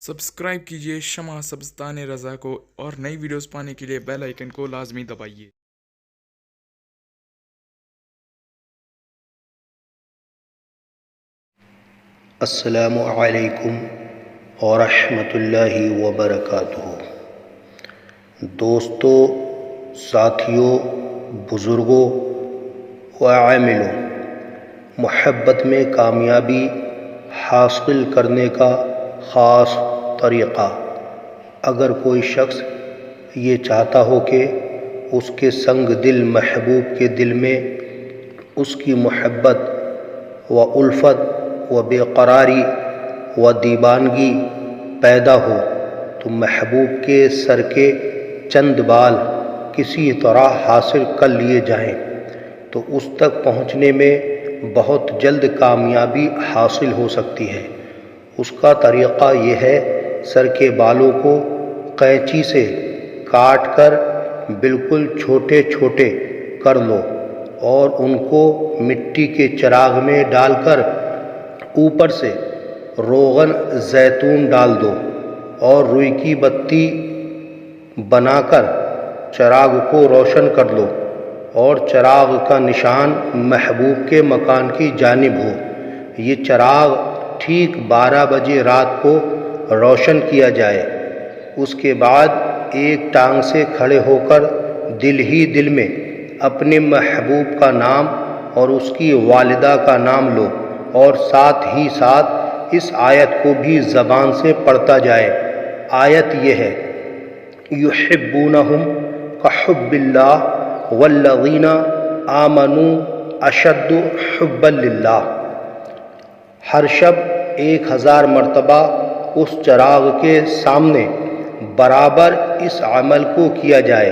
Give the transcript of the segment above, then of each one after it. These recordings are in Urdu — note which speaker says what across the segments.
Speaker 1: سبسکرائب کیجیے شمع سبزتان رضا کو اور نئی ویڈیوز پانے کے لیے بیل آئیکن کو لازمی دبائیے۔
Speaker 2: السلام علیکم ورحمۃ اللہ وبرکاتہ۔ دوستو، ساتھیوں، بزرگوں و عاملوں، محبت میں کامیابی حاصل کرنے کا خاص طریقہ۔ اگر کوئی شخص یہ چاہتا ہو کہ اس کے سنگ دل محبوب کے دل میں اس کی محبت و الفت و بے قراری و دیوانگی پیدا ہو تو محبوب کے سر کے چند بال کسی طرح حاصل کر لیے جائیں تو اس تک پہنچنے میں بہت جلد کامیابی حاصل ہو سکتی ہے۔ اس کا طریقہ یہ ہے، سر کے بالوں کو قینچی سے کاٹ کر بالکل چھوٹے چھوٹے کر لو اور ان کو مٹی کے چراغ میں ڈال کر اوپر سے روغن زیتون ڈال دو اور روئی کی بتی بنا کر چراغ کو روشن کر لو اور چراغ کا نشان محبوب کے مکان کی جانب ہو۔ یہ چراغ ٹھیک 12 بجے رات کو روشن کیا جائے۔ اس کے بعد ایک ٹانگ سے کھڑے ہو کر دل ہی دل میں اپنے محبوب کا نام اور اس کی والدہ کا نام لو اور ساتھ ہی ساتھ اس آیت کو بھی زبان سے پڑھتا جائے۔ آیت یہ ہے، یحبونہم کحب اللہ والذین آمنوا اشد حبا للہ۔ ہر شب 1000 مرتبہ اس چراغ کے سامنے برابر اس عمل کو کیا جائے۔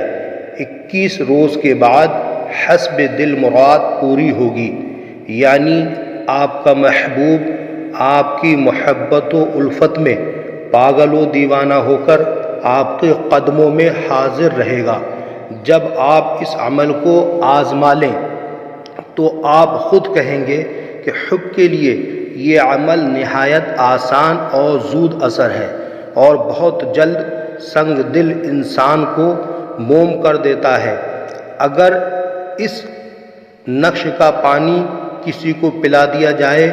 Speaker 2: 21 روز کے بعد حسب دل مراد پوری ہوگی، یعنی آپ کا محبوب آپ کی محبت و الفت میں پاگل و دیوانہ ہو کر آپ کے قدموں میں حاضر رہے گا۔ جب آپ اس عمل کو آزما لیں تو آپ خود کہیں گے کہ حب کے لیے یہ عمل نہایت آسان اور زود اثر ہے اور بہت جلد سنگ دل انسان کو موم کر دیتا ہے۔ اگر اس نقش کا پانی کسی کو پلا دیا جائے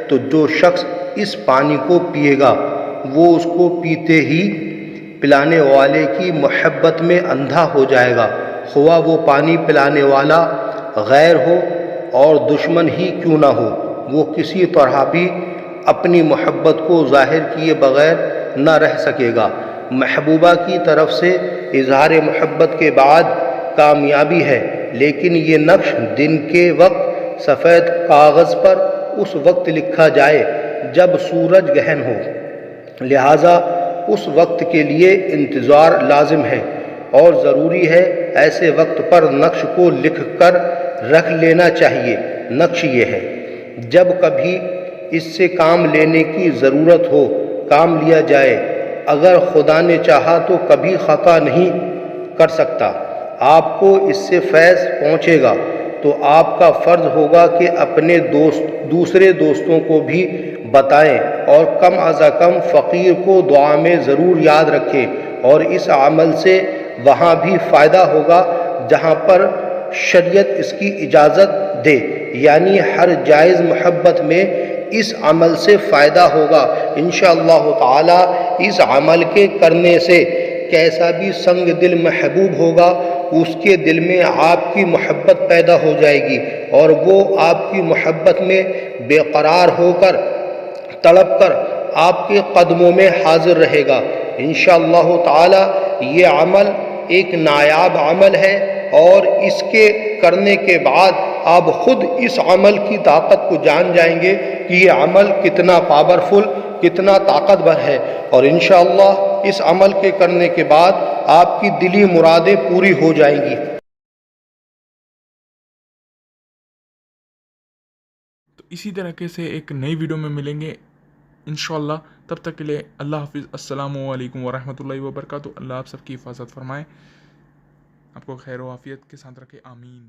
Speaker 2: تو جو شخص اس پانی کو پیے گا وہ اس کو پیتے ہی پلانے والے کی محبت میں اندھا ہو جائے گا، خواہ وہ پانی پلانے والا غیر ہو اور دشمن ہی کیوں نہ ہو، وہ کسی طرح بھی اپنی محبت کو ظاہر کیے بغیر نہ رہ سکے گا۔ محبوبہ کی طرف سے اظہار محبت کے بعد کامیابی ہے، لیکن یہ نقش دن کے وقت سفید کاغذ پر اس وقت لکھا جائے جب سورج گہن ہو، لہذا اس وقت کے لیے انتظار لازم ہے اور ضروری ہے۔ ایسے وقت پر نقش کو لکھ کر رکھ لینا چاہیے۔ نقش یہ ہے، جب کبھی اس سے کام لینے کی ضرورت ہو کام لیا جائے، اگر خدا نے چاہا تو کبھی خطا نہیں کر سکتا۔ آپ کو اس سے فیض پہنچے گا تو آپ کا فرض ہوگا کہ اپنے دوسرے دوستوں کو بھی بتائیں اور کم از کم فقیر کو دعا میں ضرور یاد رکھیں، اور اس عمل سے وہاں بھی فائدہ ہوگا جہاں پر شریعت اس کی اجازت دے، یعنی ہر جائز محبت میں اس عمل سے فائدہ ہوگا انشاءاللہ تعالی۔ اس عمل کے کرنے سے کیسا بھی سنگ دل محبوب ہوگا اس کے دل میں آپ کی محبت پیدا ہو جائے گی اور وہ آپ کی محبت میں بے قرار ہو کر تڑپ کر آپ کے قدموں میں حاضر رہے گا انشاءاللہ تعالی۔ یہ عمل ایک نایاب عمل ہے اور اس کے کرنے کے بعد آپ خود اس عمل کی طاقت کو جان جائیں گے کہ یہ عمل کتنا پاورفل، کتنا طاقتور ہے، اور انشاءاللہ اس عمل کے کرنے کے بعد آپ کی دلی مرادیں پوری ہو جائیں گی۔
Speaker 1: تو اسی طریقے سے ایک نئی ویڈیو میں ملیں گے انشاءاللہ، تب تک کے لیے اللہ حافظ۔ السلام علیکم ورحمۃ اللہ وبرکاتہ۔ اللہ آپ سب کی حفاظت فرمائے، آپ کو خیر و عافیت کے ساتھ رکھے، آمین۔